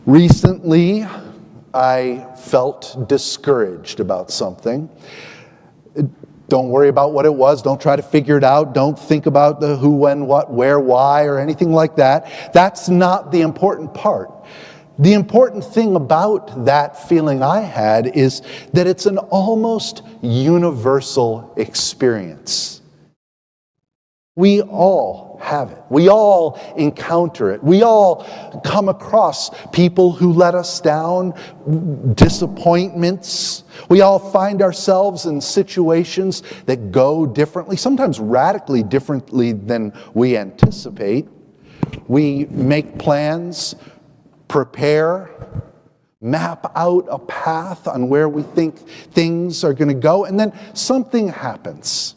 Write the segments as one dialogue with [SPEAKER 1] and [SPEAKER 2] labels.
[SPEAKER 1] Recently, I felt discouraged about something. Don't worry about what it was. Don't try to figure it out. Don't think about the who, when, what, where, why, or anything like that. That's not the important part. The important thing about that feeling I had is that it's an almost universal experience. We all have it. We all encounter it. We all come across people who let us down, disappointments. We all find ourselves in situations that go differently, sometimes radically differently than we anticipate. We make plans, prepare, map out a path on where we think things are going to go, and then something happens.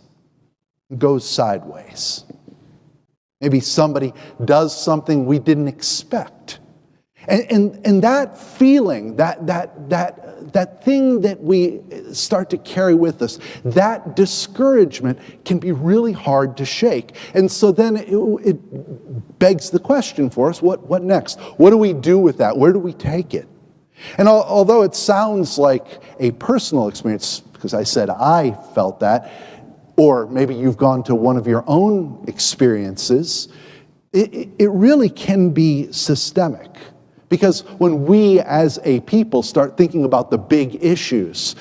[SPEAKER 1] Goes sideways. Maybe somebody does something we didn't expect. And that feeling, that thing that we start to carry with us, that discouragement can be really hard to shake. And so then it begs the question for us, what next? What do we do with that? Where do we take it? And although it sounds like a personal experience, because I said I felt that, or maybe you've gone to one of your own experiences, it really can be systemic. Because when we as a people start thinking about the big issues,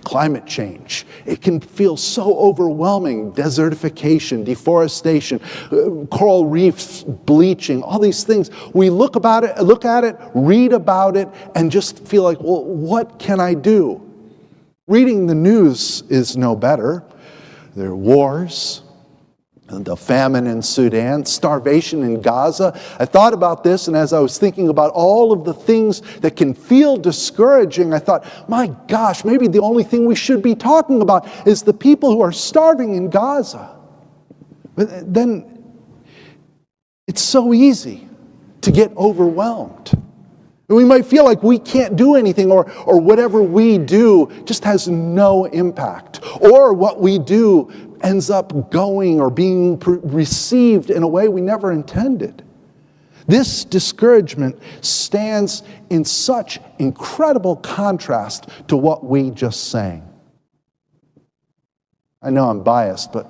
[SPEAKER 1] climate change, it can feel so overwhelming. Desertification, deforestation, coral reefs bleaching, all these things. We look at it, read about it, and just feel like, well, what can I do? Reading the news is no better. There are wars, the famine in Sudan, starvation in Gaza. I thought about this, and as I was thinking about all of the things that can feel discouraging, I thought, my gosh, maybe the only thing we should be talking about is the people who are starving in Gaza. But then it's so easy to get overwhelmed. We might feel like we can't do anything, or whatever we do just has no impact. Or what we do ends up going or being received in a way we never intended. This discouragement stands in such incredible contrast to what we just sang. I know I'm biased, but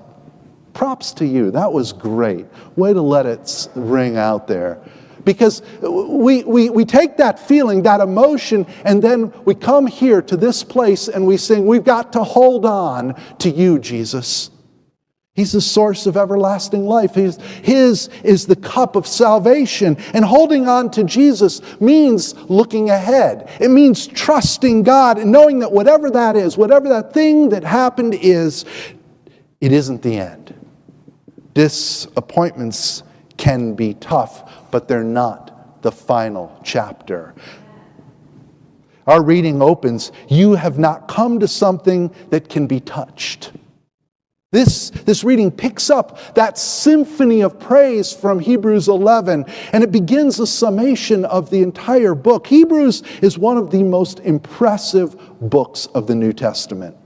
[SPEAKER 1] props to you. That was great. Way to let it ring out there. Because we take that feeling, that emotion, and then we come here to this place and we sing, we've got to hold on to you, Jesus. He's the source of everlasting life. His is the cup of salvation. And holding on to Jesus means looking ahead. It means trusting God and knowing that whatever that is, whatever that thing that happened is, it isn't the end. Disappointments can be tough, but they're not the final chapter. Our reading opens, you have not come to something that can be touched. This reading picks up that symphony of praise from Hebrews 11, and it begins a summation of the entire book. Hebrews is one of the most impressive books of the New Testament.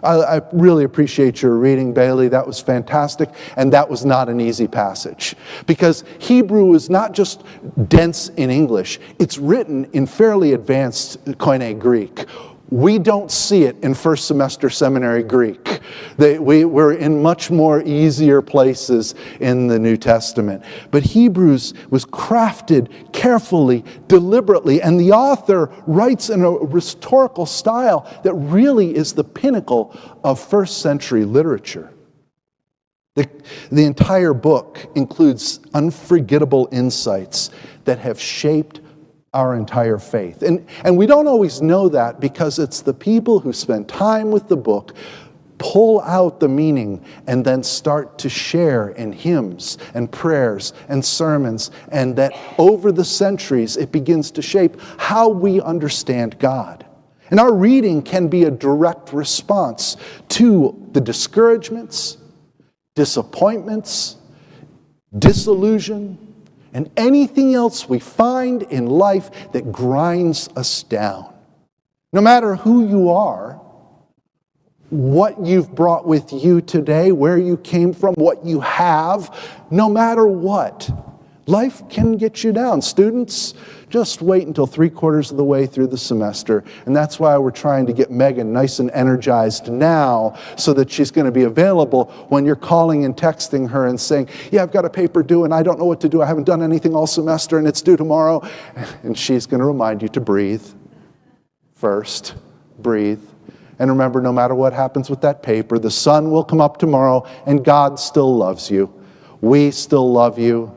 [SPEAKER 1] I really appreciate your reading, Bailey. That was fantastic. And that was not an easy passage. Because Hebrew is not just dense in English. It's written in fairly advanced Koine Greek. We don't see it in first semester seminary Greek. We're in much more easier places in the New Testament. But Hebrews was crafted carefully, deliberately, and the author writes in a rhetorical style that really is the pinnacle of first century literature. The entire book includes unforgettable insights that have shaped our entire faith. And we don't always know that because it's the people who spend time with the book, pull out the meaning, and then start to share in hymns and prayers and sermons, and that over the centuries it begins to shape how we understand God. And our reading can be a direct response to the discouragements, disappointments, disillusion, and anything else we find in life that grinds us down. No matter who you are, what you've brought with you today, where you came from, what you have, no matter what, Life can get you down. Students, just wait until 3/4 of the way through the semester. And that's why we're trying to get Megan nice and energized now so that she's going to be available when you're calling and texting her and saying, yeah, I've got a paper due and I don't know what to do. I haven't done anything all semester and it's due tomorrow. And she's going to remind you to breathe first. Breathe. And remember, no matter what happens with that paper, the sun will come up tomorrow and God still loves you. We still love you.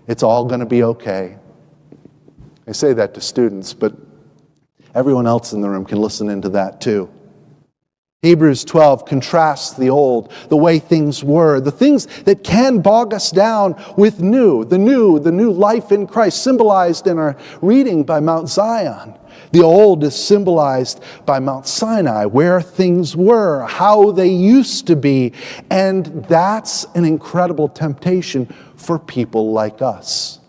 [SPEAKER 1] It's all going to be okay. I say that to students, but everyone else in the room can listen into that too. Hebrews 12 contrasts the old, the way things were, the things that can bog us down with the new life in Christ, symbolized in our reading by Mount Zion. The old is symbolized by Mount Sinai, where things were, how they used to be. And that's an incredible temptation for people like us.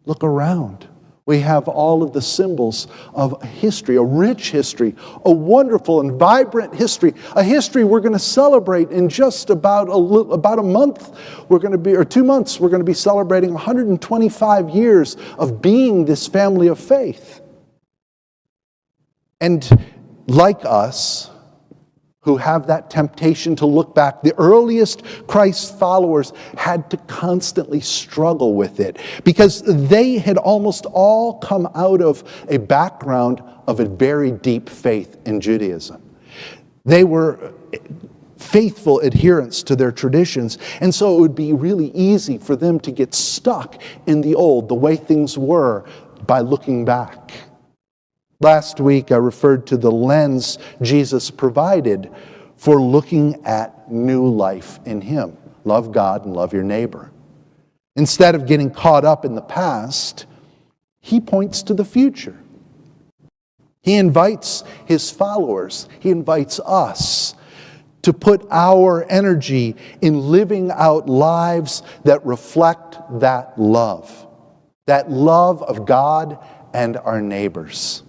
[SPEAKER 1] Look around. We have all of the symbols of history, a rich history, a wonderful and vibrant history, a history we're going to celebrate in just about a month. Or 2 months, we're going to be celebrating 125 years of being this family of faith. And like us, who have that temptation to look back, the earliest Christ followers had to constantly struggle with it because they had almost all come out of a background of a very deep faith in Judaism. They were faithful adherents to their traditions, and so it would be really easy for them to get stuck in the old, the way things were, by looking back. Last week, I referred to the lens Jesus provided for looking at new life in Him. Love God and love your neighbor. Instead of getting caught up in the past, He points to the future. He invites His followers, He invites us to put our energy in living out lives that reflect that love of God and our neighbors.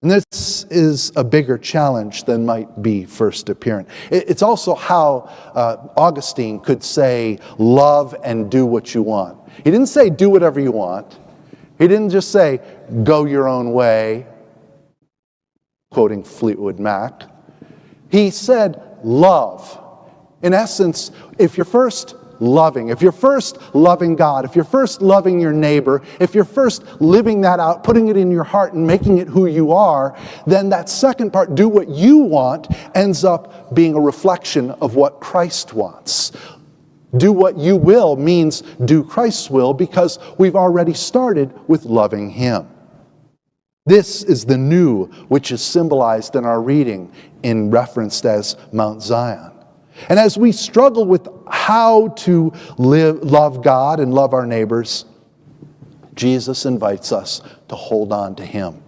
[SPEAKER 1] And this is a bigger challenge than might be first apparent. It's also how Augustine could say, love and do what you want. He didn't say do whatever you want. He didn't just say go your own way, quoting Fleetwood Mac. He said love. In essence, if you're first loving God, if you're first loving your neighbor, if you're first living that out, putting it in your heart and making it who you are, then that second part, do what you want, ends up being a reflection of what Christ wants. Do what you will means do Christ's will because we've already started with loving Him. This is the new, which is symbolized in our reading in referenced as Mount Zion. And as we struggle with how to love God and love our neighbors, Jesus invites us to hold on to Him.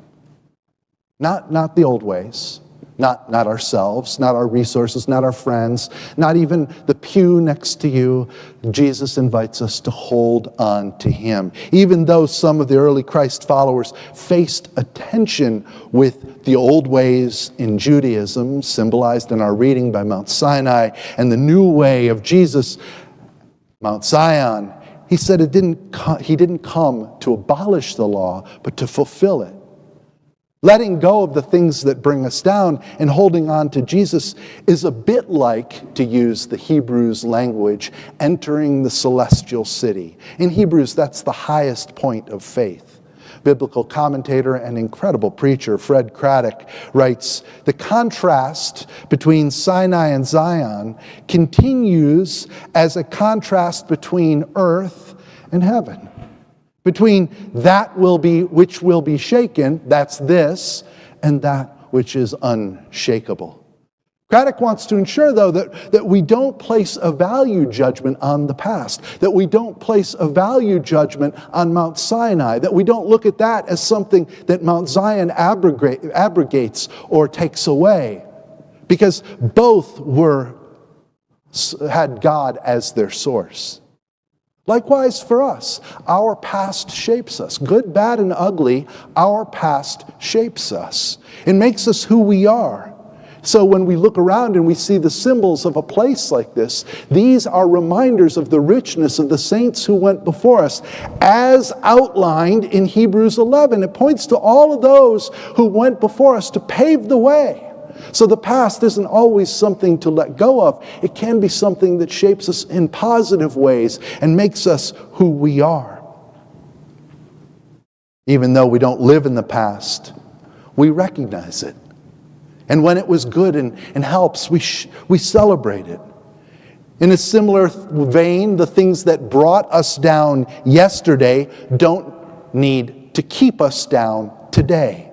[SPEAKER 1] Not the old ways, not ourselves, not our resources, not our friends, not even the pew next to you. Jesus invites us to hold on to Him. Even though some of the early Christ followers faced a tension with the old ways in Judaism, symbolized in our reading by Mount Sinai, and the new way of Jesus, Mount Zion, He said He didn't come to abolish the law, but to fulfill it. Letting go of the things that bring us down and holding on to Jesus is a bit like, to use the Hebrews language, entering the celestial city. In Hebrews, that's the highest point of faith. Biblical commentator and incredible preacher Fred Craddock writes, the contrast between Sinai and Zion continues as a contrast between earth and heaven. Between that which will be shaken, that's this, and that which is unshakable. Craddock wants to ensure, though, that we don't place a value judgment on the past, that we don't place a value judgment on Mount Sinai, that we don't look at that as something that Mount Zion abrogates or takes away, because both had God as their source. Likewise for us, our past shapes us. Good, bad, and ugly, our past shapes us. It makes us who we are. So when we look around and we see the symbols of a place like this, these are reminders of the richness of the saints who went before us, as outlined in Hebrews 11. It points to all of those who went before us to pave the way. So the past isn't always something to let go of. It can be something that shapes us in positive ways and makes us who we are. Even though we don't live in the past, we recognize it. And when it was good and helps, we celebrate it. In a similar vein, the things that brought us down yesterday don't need to keep us down today.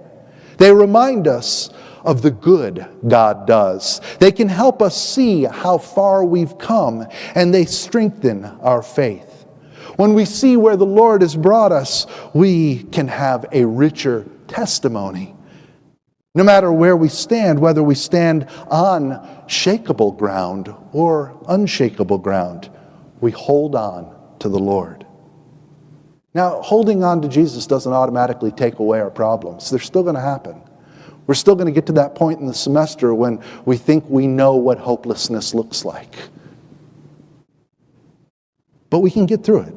[SPEAKER 1] They remind us of the good God does. They can help us see how far we've come, and they strengthen our faith. When we see where the Lord has brought us, we can have a richer testimony. No matter where we stand, whether we stand on shakeable ground or unshakable ground, we hold on to the Lord. Now, holding on to Jesus doesn't automatically take away our problems. They're still going to happen. We're still going to get to that point in the semester when we think we know what hopelessness looks like. But we can get through it.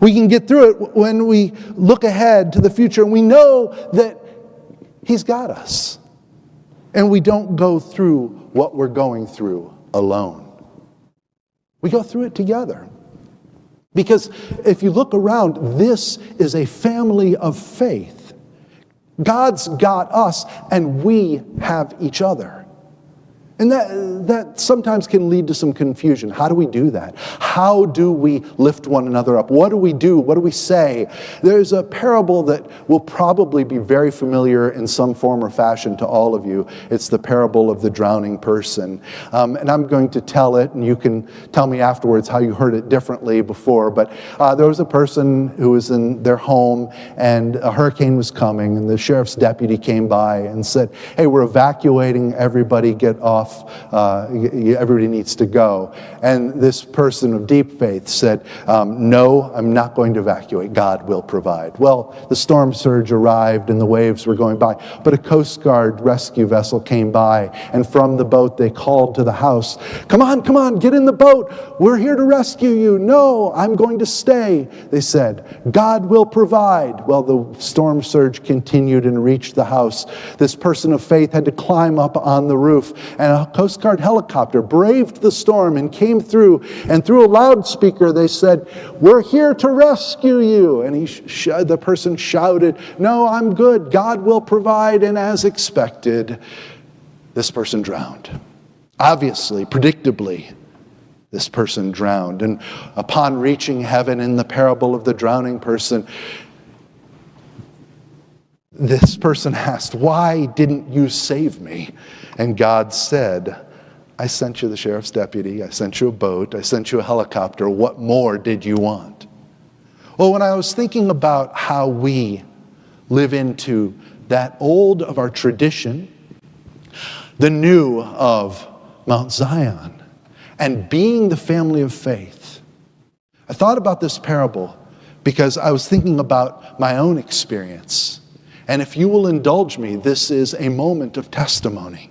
[SPEAKER 1] We can get through it when we look ahead to the future and we know that He's got us. And we don't go through what we're going through alone. We go through it together. Because if you look around, this is a family of faith. God's got us and we have each other. And that sometimes can lead to some confusion. How do we do that? How do we lift one another up? What do we do? What do we say? There's a parable that will probably be very familiar in some form or fashion to all of you. It's the parable of the drowning person. And I'm going to tell it, and you can tell me afterwards how you heard it differently before. But there was a person who was in their home, and a hurricane was coming, and the sheriff's deputy came by and said, "Hey, we're evacuating everybody, get off. Everybody needs to go." And this person of deep faith said, "No, I'm not going to evacuate. God will provide." Well, the storm surge arrived and the waves were going by, but a Coast Guard rescue vessel came by, and from the boat they called to the house, come on, get in the boat. We're here to rescue you." "No, I'm going to stay," they said. "God will provide." Well, the storm surge continued and reached the house. This person of faith had to climb up on the roof, and a Coast Guard helicopter braved the storm and came through, and through a loudspeaker they said, "We're here to rescue you." And the person shouted, "No, I'm good. God will provide." And as expected, this person drowned. Obviously, predictably, this person drowned. And upon reaching heaven in the parable of the drowning person, this person asked, "Why didn't you save me?" And God said, "I sent you the sheriff's deputy, I sent you a boat, I sent you a helicopter. What more did you want?" Well, when I was thinking about how we live into that old of our tradition, the new of Mount Zion, and being the family of faith, I thought about this parable because I was thinking about my own experience. And if you will indulge me, this is a moment of testimony.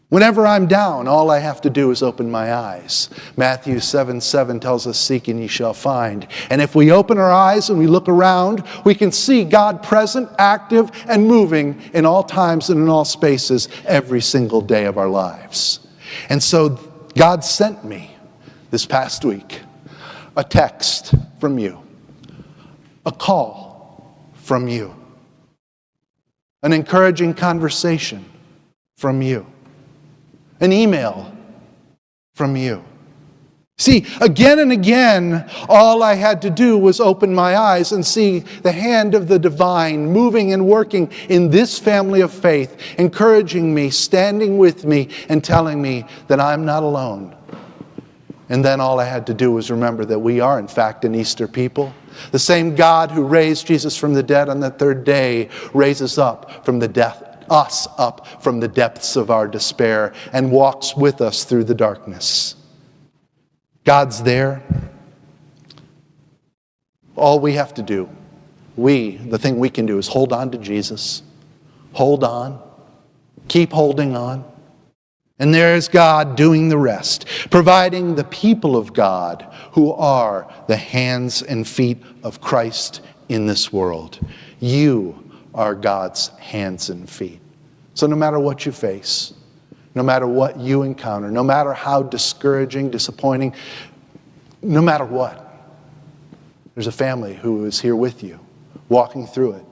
[SPEAKER 1] Whenever I'm down, all I have to do is open my eyes. Matthew 7:7 tells us, "Seek and ye shall find." And if we open our eyes and we look around, we can see God present, active, and moving in all times and in all spaces every single day of our lives. And so God sent me this past week a text from you, a call from you, an encouraging conversation from you, an email from you. See, again and again, all I had to do was open my eyes and see the hand of the divine moving and working in this family of faith, encouraging me, standing with me, and telling me that I'm not alone. And then all I had to do was remember that we are, in fact, an Easter people. The same God who raised Jesus from the dead on the third day raises us up from the depths of our despair and walks with us through the darkness. God's there. All we have to do, the thing we can do is hold on to Jesus. Hold on. Keep holding on. And there's God doing the rest, providing the people of God who are the hands and feet of Christ in this world. You are God's hands and feet. So no matter what you face, no matter what you encounter, no matter how discouraging, disappointing, no matter what, there's a family who is here with you, walking through it.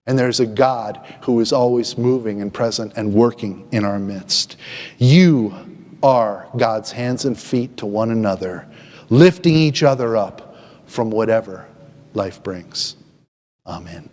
[SPEAKER 1] And there's a God who is always moving and present and working in our midst. You are God's hands and feet to one another, lifting each other up from whatever life brings. Amen.